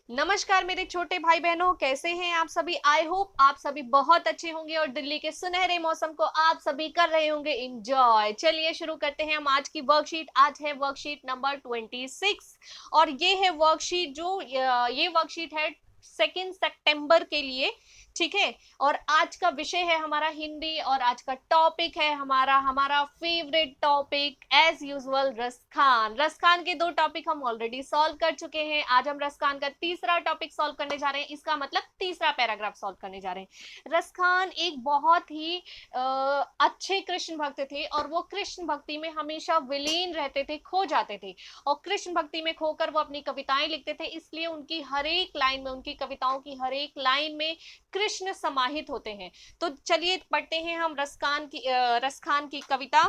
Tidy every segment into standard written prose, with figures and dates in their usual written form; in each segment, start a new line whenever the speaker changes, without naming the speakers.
नमस्कार मेरे छोटे भाई बहनों, कैसे हैं आप सभी। आई होप आप सभी बहुत अच्छे होंगे और दिल्ली के सुनहरे मौसम को आप सभी कर रहे होंगे एंजॉय। चलिए शुरू करते हैं हम आज की वर्कशीट। आज है वर्कशीट नंबर 26 और ये है वर्कशीट जो ये वर्कशीट है 2 सितंबर के लिए। ठीक है। और आज का विषय है हमारा हिंदी और आज का टॉपिक है हमारा हमारा favourite topic as usual Raskhan. Raskhan के 2 टॉपिक हम ऑलरेडी सॉल्व कर चुके हैं। आज हम रसखान का तीसरा टॉपिक सॉल्व करने जा रहे हैं। इसका मतलब तीसरा पैराग्राफ सॉल्व करने जा रहे हैं। रसखान एक बहुत ही अच्छे कृष्ण भक्त थे और वो कृष्ण भक्ति में हमेशा विलीन रहते थे, खो जाते थे और कृष्ण भक्ति में खोकर वो अपनी कविताएं लिखते थे। इसलिए उनकी हर एक लाइन में, उनकी कविताओं की हर एक लाइन में कृष्ण समाहित होते हैं। तो चलिए पढ़ते हैं हम रसखान की कविता।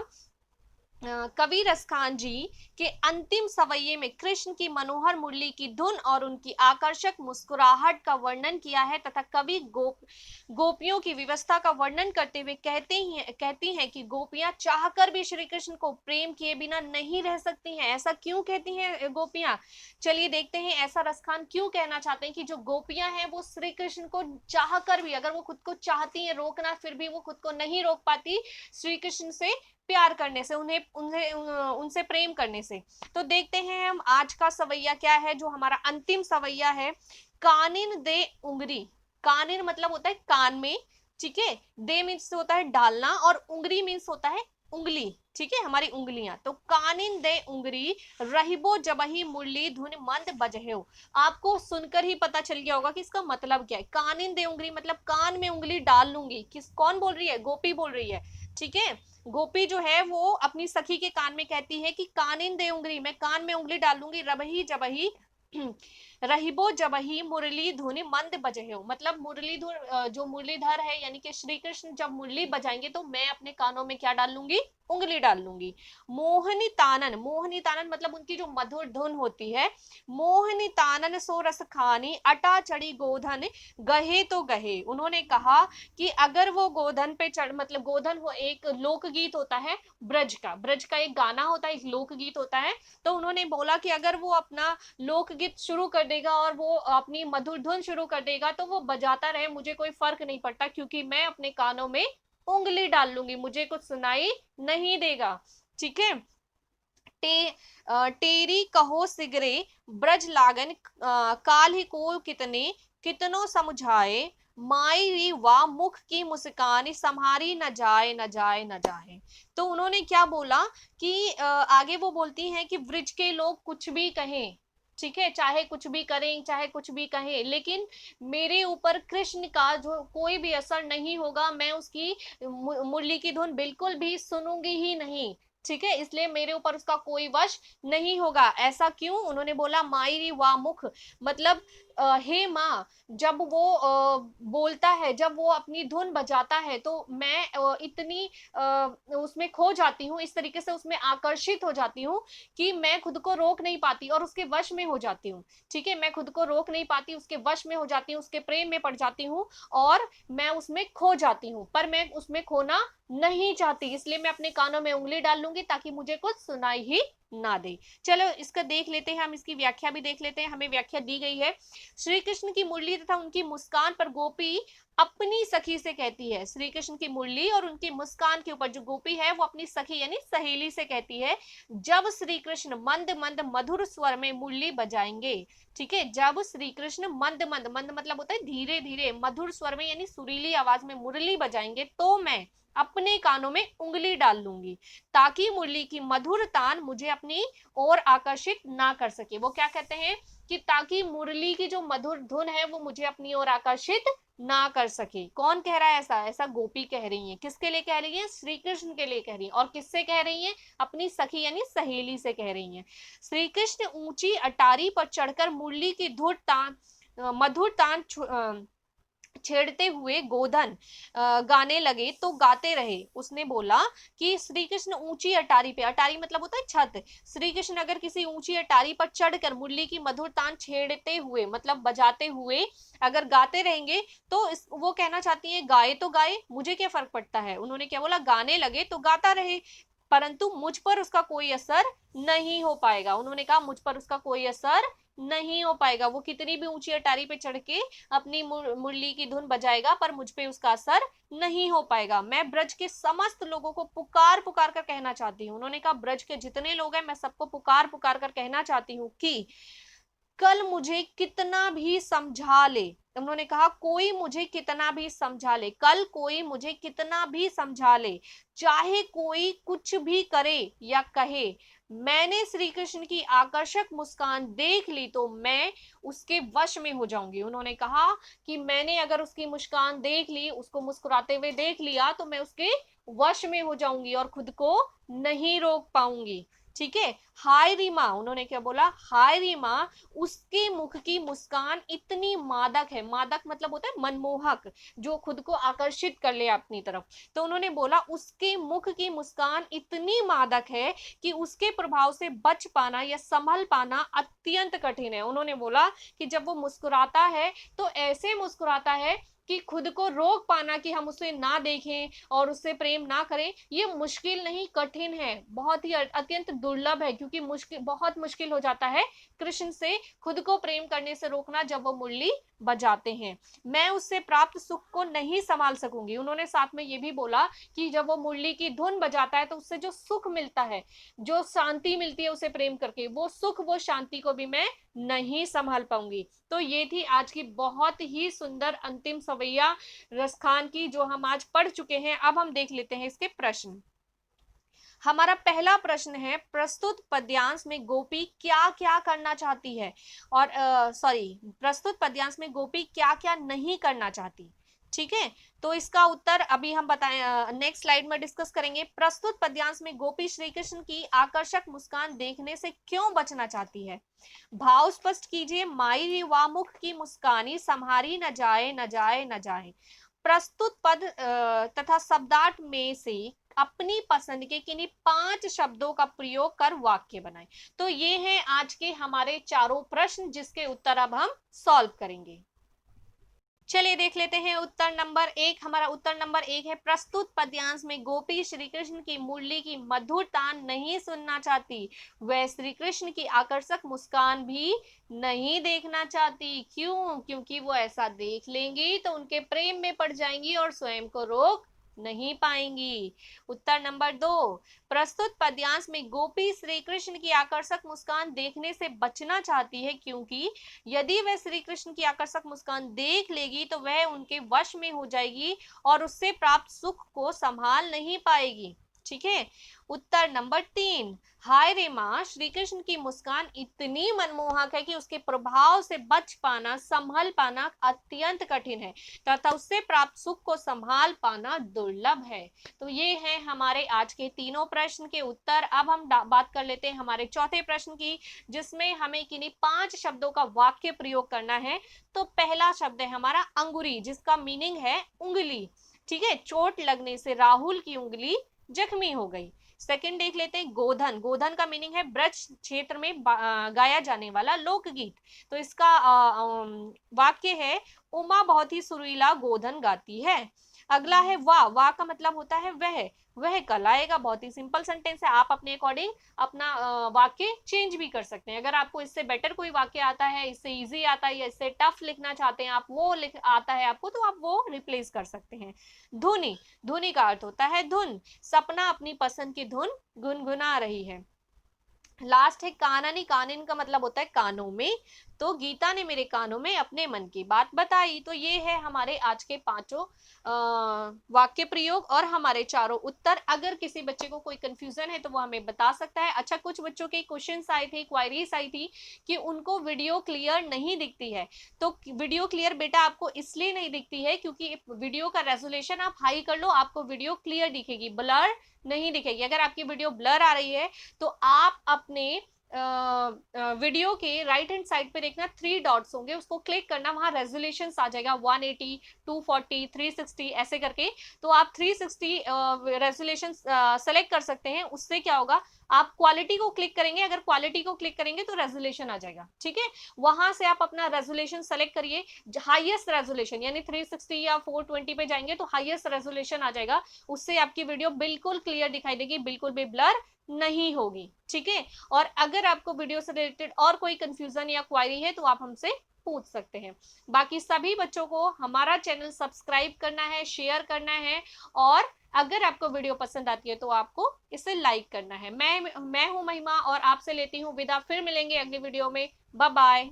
कवि रसखान जी के अंतिम सवैये में कृष्ण की मनोहर मुरली की धुन और उनकी आकर्षक मुस्कुराहट का वर्णन किया है तथा कवि गोपियों की व्यवस्था का वर्णन करते हुए कहती हैं कि गोपियां चाहकर भी श्री कृष्ण को प्रेम किए बिना नहीं रह सकती हैं। ऐसा क्यों कहती हैं गोपियां? चलिए देखते हैं ऐसा रसखान क्यों कहना चाहते हैं कि जो गोपियां हैं वो श्री कृष्ण को चाहकर भी, अगर वो खुद को चाहती हैं रोकना, फिर भी वो खुद को नहीं रोक पाती श्री कृष्ण से प्यार करने से, उन्हें उन्हें उनसे प्रेम करने से। तो देखते हैं हम आज का सवैया क्या है। जो हमारा अंतिम सवैया है, कानिन दे उंगरी। कानिन मतलब होता है कान में, ठीक है। दे मीन्स होता है डालना और उंगरी मीन्स होता है उंगली, ठीक है, हमारी उंगलियां। तो कानिन दे उंगरी रहिबो जबही मुरली धुन मंद बजहेउ। आपको सुनकर ही पता चल गया होगा कि इसका मतलब क्या है। कानिन दे उंगरी मतलब कान में उंगली डाल लूंगी। कौन बोल रही है? गोपी बोल रही है, ठीक है। गोपी जो है वो अपनी सखी के कान में कहती है कि कानिन दे उंगली, मैं कान में उंगली डाल लूंगी। रबही जबही रहिबो जबही मुरली धुन मंद बजहेउ मतलब मुरली धुन, जो मुरलीधर है यानी कि श्री कृष्ण जब मुरली बजाएंगे तो मैं अपने कानों में क्या डाल लूंगी? उंगली डाल लूंगी। मोहनी तानन, मोहनी तानन मतलब उनकी जो मधुर धुन होती है। मोहनी तानन सो रस खानी अटा चढ़ी गोधन गहे तो गहे। उन्होंने कहा कि अगर वो गोधन पे चढ़, मतलब गोधन वो एक लोकगीत होता है ब्रज का एक गाना होता है, एक लोकगीत होता है। तो उन्होंने बोला कि अगर वो अपना लोकगीत शुरू कर देगा और वो अपनी मधुर धुन शुरू कर देगा तो वो बजाता रहे, मुझे कोई फर्क नहीं पड़ता, क्योंकि मैं अपने कानों में उंगली डाल लूंगी, मुझे कुछ सुनाई नहीं देगा। ठीक है। टेरी कहो सिगरे ब्रज लागन काल ही को कितने कितनो समझाए माई री वाह मुख की मुस्कान संहारी न जाए न जाए न जाए। तो उन्होंने क्या बोला कि आगे वो बोलती हैं कि ब्रिज के लोग कुछ भी कहें, ठीक है, चाहे कुछ भी करें चाहे कुछ भी कहें, लेकिन मेरे ऊपर कृष्ण का जो कोई भी असर नहीं होगा। मैं उसकी मुरली की धुन बिल्कुल भी सुनूंगी ही नहीं, ठीक है। इसलिए मेरे ऊपर उसका कोई वश नहीं होगा। ऐसा क्यों? उन्होंने बोला मायरी वामुख मतलब हे माँ, जब वो बोलता है, जब वो अपनी धुन बजाता है तो मैं इतनी उसमें खो जाती हूँ, इस तरीके से उसमें आकर्षित हो जाती हूँ कि मैं खुद को रोक नहीं पाती और उसके वश में हो जाती हूँ। ठीक है, मैं खुद को रोक नहीं पाती, उसके वश में हो जाती हूँ, उसके प्रेम में पड़ जाती हूँ और मैं उसमें खो जाती हूँ। पर मैं उसमें खोना नहीं चाहती, इसलिए मैं अपने कानों में उंगली डाल लूंगी ताकि मुझे कुछ सुनाई ही ना दे। चलो इसका देख लेते हैं हम, इसकी व्याख्या भी देख लेते हैं। हमें व्याख्या दी गई है, श्री कृष्ण की मुरली तथा उनकी मुस्कान पर गोपी अपनी सखी से कहती है। श्री कृष्ण की मुरली और उनकी मुस्कान के ऊपर जो गोपी है वो अपनी सखी यानी सहेली से कहती है, जब श्री कृष्ण मंद मंद मधुर स्वर में मुरली बजाएंगे। ठीक है, जब श्री कृष्ण मंद मंद, मंद मतलब होता है धीरे धीरे, मधुर स्वर में यानी सुरीली आवाज में मुरली बजाएंगे तो मैं अपने कानों में उंगली डाल लूंगी ताकि मुरली की मधुर तान मुझे अपनी ओर आकर्षित ना कर सके। वो क्या कहते हैं कि ताकि मुरली की जो मधुर धुन है वो मुझे अपनी ओर आकर्षित ना कर सके। कौन कह रहा है ऐसा? ऐसा गोपी कह रही है। किसके लिए कह रही है? श्री कृष्ण के लिए कह रही है। और किससे कह रही है? अपनी सखी यानी सहेली से कह रही है। श्री कृष्ण ऊंची अटारी पर चढ़कर मुरली की धुर तान मधुर तान छेड़ते हुए गोधन गाने लगे तो गाते रहे। उसने बोला कि श्री कृष्ण ऊंची अटारी पे, अटारी मतलब होता है छत, श्री कृष्ण अगर किसी ऊंची अटारी पर चढ़कर मुरली की मधुर तान छेड़ते हुए मतलब बजाते हुए अगर गाते रहेंगे तो वो कहना चाहती है गाए तो गाए, मुझे क्या फर्क पड़ता है। उन्होंने क्या बोला? गाने लगे तो गाता रहे, परंतु मुझ पर उसका कोई असर नहीं हो पाएगा। उन्होंने कहा मुझ पर उसका कोई असर नहीं हो पाएगा। वो कितनी भी ऊंची अटारी पे चढ़ के अपनी मुरली की धुन बजाएगा पर मुझ पे उसका असर नहीं हो पाएगा। मैं ब्रज के समस्त लोगों को पुकार पुकार कर कहना चाहती हूँ, उन्होंने कहा ब्रज के जितने लोग हैं मैं सबको पुकार पुकार कर कहना चाहती हूँ कि कल मुझे कितना भी समझा ले, उन्होंने कहा कोई मुझे कितना भी समझा ले, कल कोई मुझे कितना भी समझा ले, चाहे कोई कुछ भी करे या कहे, मैंने श्री कृष्ण की आकर्षक मुस्कान देख ली तो मैं उसके वश में हो जाऊंगी। उन्होंने कहा कि मैंने अगर उसकी मुस्कान देख ली, उसको मुस्कुराते हुए देख लिया तो मैं उसके वश में हो जाऊंगी और खुद को नहीं रोक पाऊंगी। ठीक है, हाय रीमा, उन्होंने क्या बोला, हाय रीमा, उसके मुख की मुस्कान इतनी मादक है, मादक मतलब होता है मनमोहक, जो खुद को आकर्षित कर ले अपनी तरफ। तो उन्होंने बोला उसके मुख की मुस्कान इतनी मादक है कि उसके प्रभाव से बच पाना या संभल पाना अत्यंत कठिन है। उन्होंने बोला कि जब वो मुस्कुराता है तो ऐसे मुस्कुराता है कि खुद को रोक पाना कि हम उसे ना देखें और उससे प्रेम ना करें, ये मुश्किल नहीं कठिन है, बहुत ही अत्यंत दुर्लभ है, क्योंकि मुश्किल, बहुत मुश्किल हो जाता है कृष्ण से खुद को प्रेम करने से रोकना जब वो मुरली बजाते हैं। मैं उससे प्राप्त सुख को नहीं संभाल सकूंगी। उन्होंने साथ में ये भी बोला कि जब वो मुरली की धुन बजाता है तो उससे जो सुख मिलता है, जो शांति मिलती है उसे प्रेम करके, वो सुख, वो शांति को भी मैं नहीं संभाल पाऊंगी। तो ये थी आज की बहुत ही सुंदर अंतिम सवैया रसखान की, जो हम आज पढ़ चुके हैं। अब हम देख लेते हैं इसके प्रश्न। हमारा पहला प्रश्न है, प्रस्तुत पद्यांश में गोपी क्या क्या करना चाहती है, और प्रस्तुत पद्यांश में गोपी क्या क्या नहीं करना चाहती। ठीक है, तो इसका उत्तर अभी हम बताएं, नेक्स्ट स्लाइड में डिस्कस करेंगे। प्रस्तुत पद्यांश में गोपी श्री कृष्ण की आकर्षक मुस्कान देखने से क्यों बचना चाहती है। भाव स्पष्ट कीजिए, माई रिवा मुख की मुस्कानी संहारी न जाए न जाए न जाए। प्रस्तुत पद तथा शब्दार्थ में से अपनी पसंद के किन्हीं 5 शब्दों का प्रयोग कर वाक्य बनाएं। तो ये हैं आज के हमारे चारों प्रश्न, जिसके उत्तर अब हम सॉल्व करेंगे। चलिए देख लेते हैं उत्तर नंबर 1। हमारा उत्तर नंबर 1 है, प्रस्तुत पद्यांश में गोपी श्री कृष्ण की मुरली की मधुर तान नहीं सुनना चाहती, वह श्री कृष्ण की आकर्षक मुस्कान भी नहीं देखना चाहती। क्यों? क्योंकि वो ऐसा देख लेंगी तो उनके प्रेम में पड़ जाएंगी और स्वयं को रोक नहीं पाएंगी। उत्तर नंबर 2, प्रस्तुत पद्यांश में गोपी श्री कृष्ण की आकर्षक मुस्कान देखने से बचना चाहती है, क्योंकि यदि वह श्री कृष्ण की आकर्षक मुस्कान देख लेगी तो वह उनके वश में हो जाएगी और उससे प्राप्त सुख को संभाल नहीं पाएगी। ठीक है। उत्तर नंबर 3, हाय रे मां, श्री कृष्ण की मुस्कान इतनी मनमोहक है कि उसके प्रभाव से बच पाना, संभल पाना अत्यंत कठिन है तथा उससे प्राप्त सुख को संभाल पाना दुर्लभ है। तो ये है हमारे आज के तीनों प्रश्न के उत्तर। अब हम बात कर लेते हैं हमारे चौथे प्रश्न की, जिसमें हमें किन्हीं 5 शब्दों का वाक्य प्रयोग करना है। तो पहला शब्द है हमारा अंगुरी, जिसका मीनिंग है उंगली। ठीक है, चोट लगने से राहुल की उंगली जख्मी हो गई। सेकंड देख लेते हैं गोधन। गोधन का मीनिंग है ब्रज क्षेत्र में गाया जाने वाला लोकगीत। तो इसका वाक्य है, उमा बहुत ही सुरीला गोधन गाती है। अगला है वाह। वाह का मतलब होता है वह कल आएगा। बहुत ही सिंपल सेंटेंस है, आप अपने अकॉर्डिंग अपना वाक्य चेंज भी कर सकते हैं। अगर आपको इससे बेटर कोई वाक्य आता है, इससे इजी आता है या इससे टफ लिखना चाहते हैं आप, वो आता है आपको, तो आप वो रिप्लेस कर सकते हैं। धुनी। धुनी का अर्थ होता है धुन। सपना अपनी पसंद की धुन गुनगुना रही है। लास्ट है काननी। कानन का मतलब होता है कानों में। तो गीता ने मेरे कानों में अपने मन की बात बताई। तो ये है हमारे आज के 5 वाक्य प्रयोग और हमारे चारों उत्तर। अगर किसी बच्चे को कोई कंफ्यूजन है तो वो हमें बता सकता है। अच्छा, कुछ बच्चों के क्वेश्चंस आए थे, क्वायरीज आई थी कि उनको वीडियो क्लियर नहीं दिखती है। तो वीडियो क्लियर बेटा आपको इसलिए नहीं दिखती है क्योंकि वीडियो का रेजोल्यूशन आप हाई कर लो, आपको वीडियो क्लियर दिखेगी, ब्लर नहीं दिखेगी। अगर आपकी वीडियो ब्लर आ रही है तो आप अपने वीडियो के राइट हैंड साइड पे देखना 3 डॉट्स होंगे, उसको क्लिक करना, वहां रेजोल्यूशन आ जाएगा 180, 240, 360 ऐसे करके। तो आप 360 रेजोल्यूशन सेलेक्ट कर सकते हैं। उससे क्या होगा, आप क्वालिटी को क्लिक करेंगे, अगर क्वालिटी को क्लिक करेंगे तो रेजोल्यूशन आ जाएगा, ठीक है। वहां से आप अपना रेजोल्यूशन सेलेक्ट करिए, हाईएस्ट रेजोल्यूशन यानी 360 या 420 पे जाएंगे तो हाईएस्ट रेजोल्यूशन आ जाएगा, उससे आपकी वीडियो बिल्कुल क्लियर दिखाई देगी, बिल्कुल भी ब्लर नहीं होगी, ठीक है। और अगर आपको वीडियो से रिलेटेड और कोई कंफ्यूजन या क्वारी है तो आप हमसे पूछ सकते हैं। बाकी सभी बच्चों को हमारा चैनल सब्सक्राइब करना है, शेयर करना है, और अगर आपको वीडियो पसंद आती है तो आपको इसे लाइक करना है। मैं हूं महिमा और आपसे लेती हूं विदा, फिर मिलेंगे अगली वीडियो में। Bye bye.